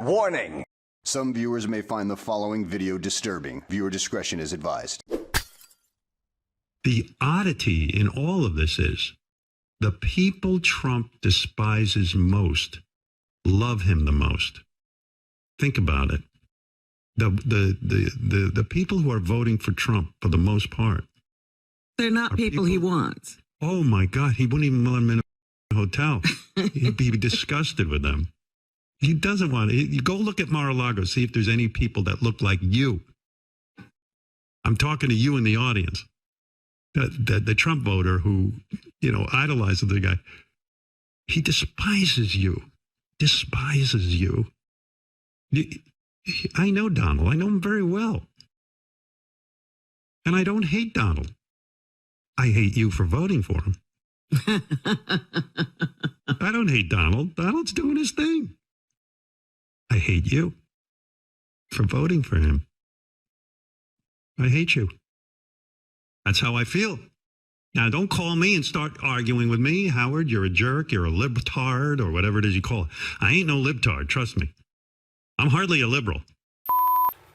Warning! Some viewers may find the following video disturbing. Viewer discretion is advised. The oddity in all of this is the people Trump despises most love him the most. Think about it. The people who are voting for Trump, for the most part, they're not people he wants. Oh my God, he wouldn't even let them in a hotel. He'd be disgusted with them. He doesn't want it. You go look at Mar-a-Lago, see if there's any people that look like you. I'm talking to you in the audience. The Trump voter who, idolizes the guy. He despises you. Despises you. I know Donald. I know him very well. And I don't hate Donald. I hate you for voting for him. I don't hate Donald. Donald's doing his thing. I hate you for voting for him. I hate you. That's how I feel. Now, don't call me and start arguing with me. Howard, you're a jerk. You're a libtard or whatever it is you call it. I ain't no libtard. Trust me. I'm hardly a liberal.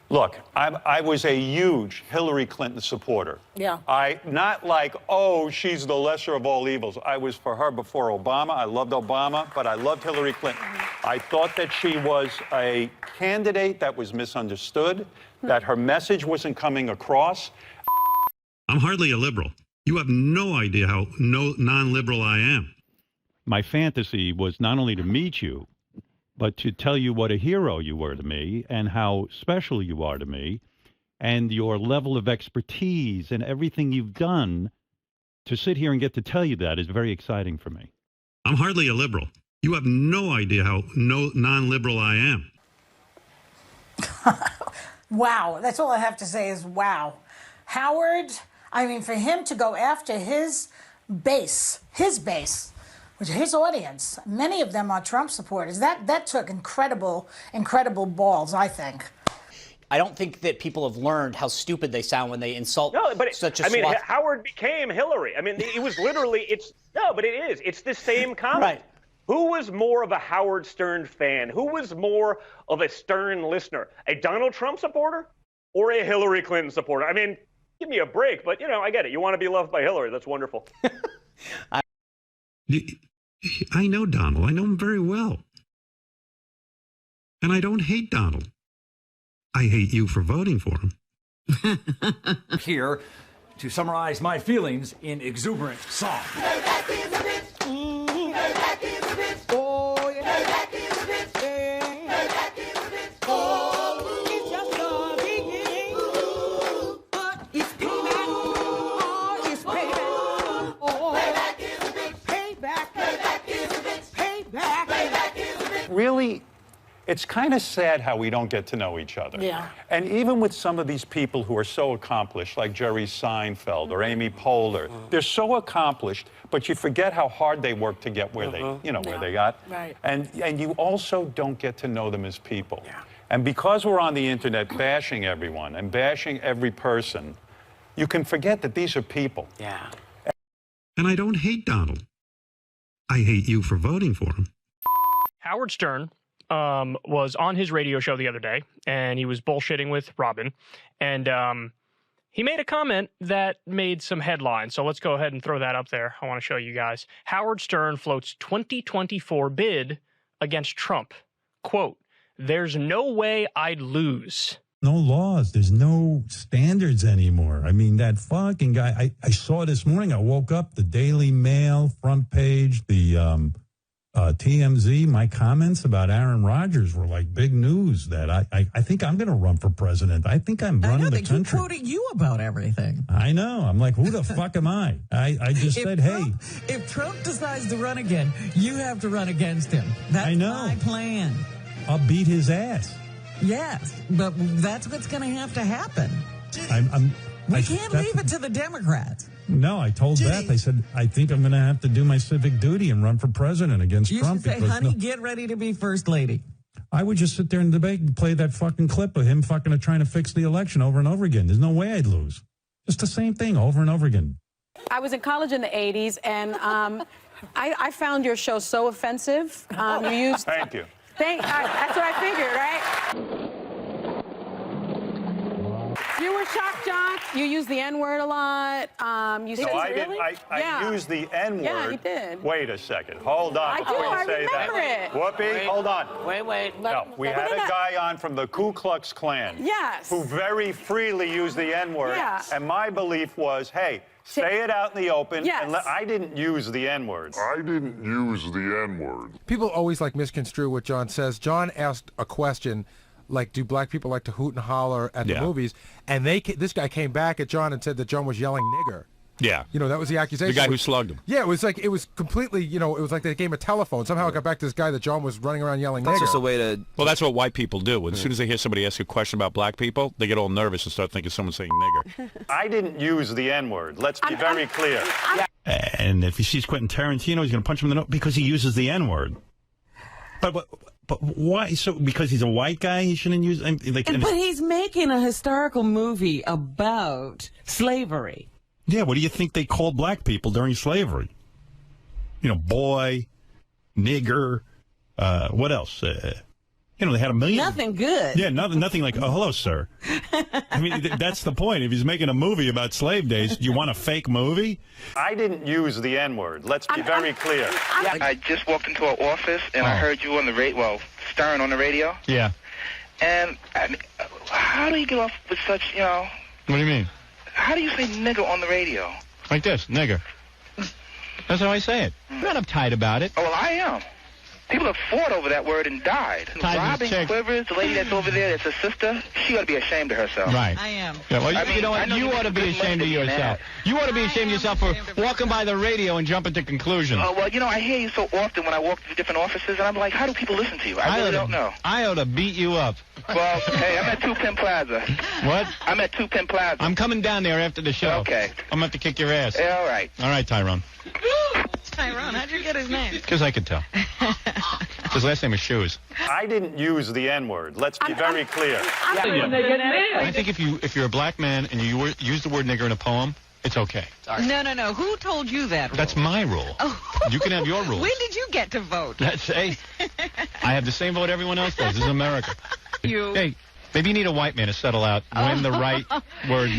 Look, I was a huge Hillary Clinton supporter. Yeah. Not like, oh, she's the lesser of all evils. I was for her before Obama. I loved Obama, but I loved Hillary Clinton. I thought that she was a candidate that was misunderstood, that her message wasn't coming across. I'm hardly a liberal. You have no idea how non-liberal I am. My fantasy was not only to meet you, but to tell you what a hero you were to me and how special you are to me and your level of expertise and everything you've done. To sit here and get to tell you that is very exciting for me. I'm hardly a liberal. You have no idea how non-liberal I am. Wow. That's all I have to say is wow. Howard, I mean, for him to go after his base, which is his audience, many of them are Trump supporters, that took incredible balls, I think. I don't think that people have learned how stupid they sound when they insult such a I mean, Howard became Hillary. I mean, it was literally, it's the same comment. Right. Who was more of a Howard Stern fan? Who was more of a Stern listener? A Donald Trump supporter or a Hillary Clinton supporter? I mean, give me a break, but, I get it. You want to be loved by Hillary. That's wonderful. I know Donald. I know him very well. And I don't hate Donald. I hate you for voting for him. Here to summarize my feelings in exuberant song. Really, it's kind of sad how we don't get to know each other. Yeah. And even with some of these people who are so accomplished, like Jerry Seinfeld or Amy Poehler, they're so accomplished, but you forget how hard they worked to get where they, where they got. Right. And you also don't get to know them as people. Yeah. And because we're on the internet bashing everyone and bashing every person, you can forget that these are people. Yeah. And I don't hate Donald. I hate you for voting for him. Howard Stern was on his radio show the other day, and he was bullshitting with Robin, and he made a comment that made some headlines. So let's go ahead and throw that up there. I want to show you guys. Howard Stern floats 2024 bid against Trump. Quote, "There's no way I'd lose." No laws. There's no standards anymore. I mean, that fucking guy, I saw this morning. I woke up, the Daily Mail, front page, the TMZ, my comments about Aaron Rodgers were like big news that I think I'm going to run for president. I think I'm running the country. I keep quoting you about everything. I know. I'm like, who the fuck am I? I just said, hey. If Trump decides to run again, you have to run against him. That's my plan. I'll beat his ass. Yes, but that's what's going to have to happen. We can't leave it to the Democrats. No, I told Beth, I said, I think I'm going to have to do my civic duty and run for president against Trump. You should say, honey, get ready to be first lady. I would just sit there and debate and play that fucking clip of him fucking trying to fix the election over and over again. There's no way I'd lose. Just the same thing over and over again. I was in college in the 80s, and I found your show so offensive. You used... Thank you. That's what I figured. were shocked, John. You used the N-word a lot. You No, said I really? didn't. I used the N-word. Yeah, you did. Wait a second. Hold on I before do, you I say that. remember it. Whoopi, hold on. Wait. No, we had a guy on from the Ku Klux Klan. Yes. Who very freely used the N-word. Yeah. And my belief was, hey, say it out in the open. Yes. And I didn't use the N-word. I didn't use the N-word. People always like misconstrue what John says. John asked a question like, do black people like to hoot and holler at the movies? And this guy came back at John and said that John was yelling nigger. Yeah. You know, that was the accusation. The guy who slugged him. Yeah, it was completely, it was like they gave him a telephone. Somehow it got back to this guy that John was running around yelling That's nigger. just a way to... Well, that's what white people do. As soon as they hear somebody ask a question about black people, they get all nervous and start thinking someone's saying nigger. I didn't use the N-word. Let's be very clear. And if he sees Quentin Tarantino, he's going to punch him in the nose because he uses the N-word. But why? So because he's a white guy, he shouldn't use. But he's making a historical movie about slavery. Yeah, what do you think they called black people during slavery? Boy, nigger, what else? They had a million. Nothing good. Yeah, nothing like, oh, hello, sir. I mean, that's the point. If he's making a movie about slave days, do you want a fake movie? I didn't use the N-word. Let's be very clear. I just walked into an office and I heard you on the radio, Stern on the radio. Yeah. And I mean, how do you get off with such, What do you mean? How do you say nigger on the radio? Like this, nigger. That's how I say it. I'm not uptight about it. Oh, well, I am. People have fought over that word and died. Robin Quivers, the lady that's over there, that's a sister, she ought to be ashamed of herself. Right. I am. Yeah, well, I mean, you know what? You ought to be ashamed of yourself. You ought to be ashamed of yourself for walking by the radio and jumping to conclusions. Oh, well, I hear you so often when I walk to different offices, and I'm like, how do people listen to you? I really don't know. I ought to beat you up. Well, hey, I'm at 2 Penn Plaza. What? I'm at 2 Penn Plaza. I'm coming down there after the show. Okay. I'm going to have to kick your ass. Yeah, all right. All right, Tyrone. Tyrone, how'd you get his name? Because I could tell. His last name is Shoes. I didn't use the N-word. Let's be very clear. I think if you're a black man and you use the word nigger in a poem, it's okay. No. Who told you that rule? That's my rule. Oh. You can have your rules. When did you get to vote? Hey, I have the same vote everyone else does. This is America. Hey, maybe you need a white man to settle out when the right word,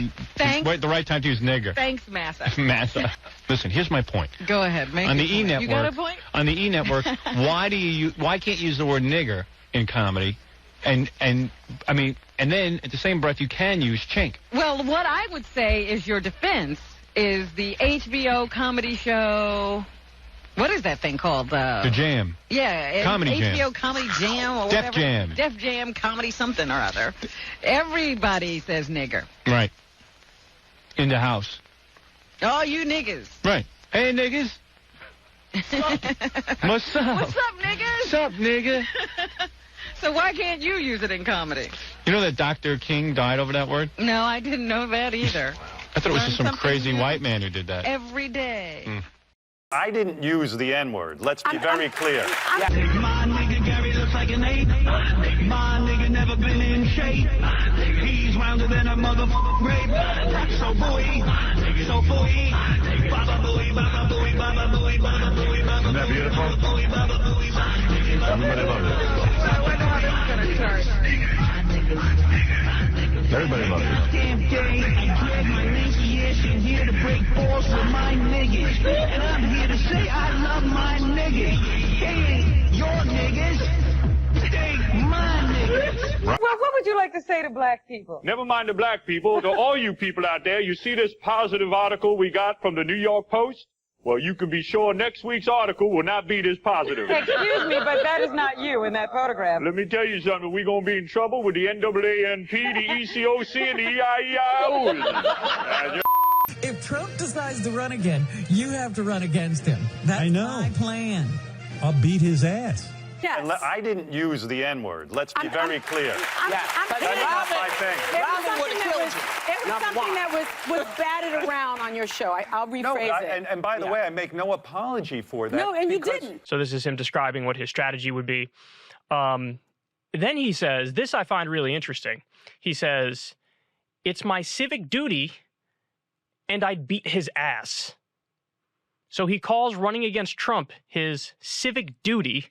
the right time to use nigger. Thanks, Massa. Massa. Listen, here's my point. Go ahead. On the E Network. You got a point? On the E Network, why can't you use the word nigger in comedy? And then at the same breath you can use chink. Well, what I would say is your defense is the HBO comedy show. What is that thing called? The Jam. Yeah, Comedy HBO Jam. Comedy Jam or Def whatever. Jam. Def Jam Comedy something or other. Everybody says nigger. Right. In the house. Oh, you niggas. Right. Hey, niggas. What's up? What's up, niggas? What's up, nigga? So why can't you use it in comedy? You know that Dr. King died over that word? No, I didn't know that either. I thought it was just some Learn crazy something new white man who did that. every day. I didn't use the N-word. Let's be very clear. My nigga Gary looks like an ape. My nigga never been in shape. He's rounder than a motherfucker grape. So boy, baba booey, baba booey, baba booey, baba booey, baba booey. Isn't that beautiful? Everybody loves it. I wonder how this is gonna start. Everybody loves it. Damn gay, I drag my Nancy ass in here to break balls with my niggas. And I'm here to say I love my niggas. They ain't your niggas. They my niggas. Well, what would you like to say to black people? Never mind the black people. To all you people out there, you see this positive article we got from the New York Post? Well, you can be sure next week's article will not be this positive. Excuse me, but that is not you in that photograph. Let me tell you something. We're going to be in trouble with the NAANP, the ECOC, and the EIEIOs. If Trump decides to run again, you have to run against him. That's my plan. I'll beat his ass. Yes. I didn't use the N-word. Let's be very clear. That's not my thing. It was something that was batted around on your show. I'll rephrase it. And by the way, I make no apology for that. No, and you didn't. So this is him describing what his strategy would be. Then he says, this I find really interesting. He says, it's my civic duty and I'd beat his ass. So he calls running against Trump his civic duty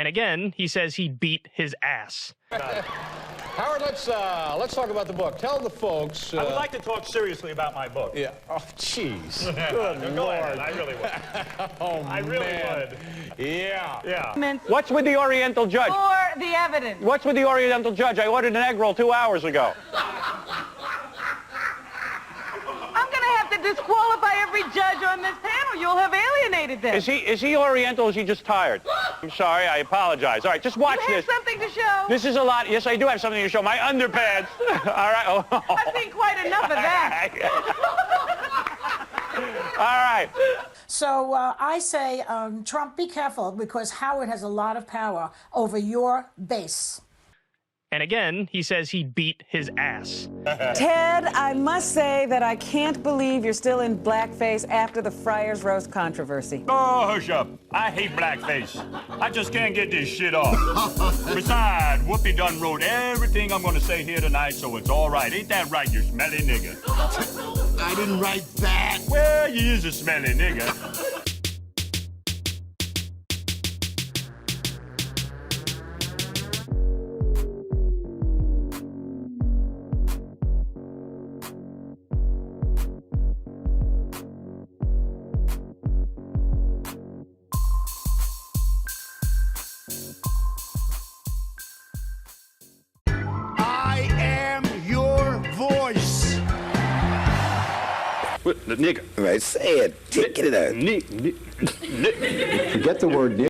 And again, he says he beat his ass. Howard, let's talk about the book. Tell the folks. I would like to talk seriously about my book. Yeah. Oh, jeez. Good Go Lord. ahead. I really would. Oh, I really man. would. Yeah. Yeah. What's with the Oriental judge? For the evidence. What's with the Oriental judge? I ordered an egg roll 2 hours ago. I'm going to have to disqualify every judge on this panel. You'll have alienated them. Is he Oriental or is he just tired? I'm sorry. I apologize. All right, just watch You have this. something to show. This is a lot. Yes, I do have something to show. My underpants. All right. Oh. I've seen quite enough of that. All right. So I say, Trump, be careful, because Howard has a lot of power over your base. And again, he says he beat his ass. Ted, I must say that I can't believe you're still in blackface after the Friars Roast controversy. Oh, hush up. I hate blackface. I just can't get this shit off. Besides, Whoopi done wrote everything I'm gonna say here tonight, so it's all right. Ain't that right, you smelly nigga? I didn't write that. Well, you is a smelly nigga. I am your voice. What, the nigga? Right, say it. Get it out. Forget the word nigga.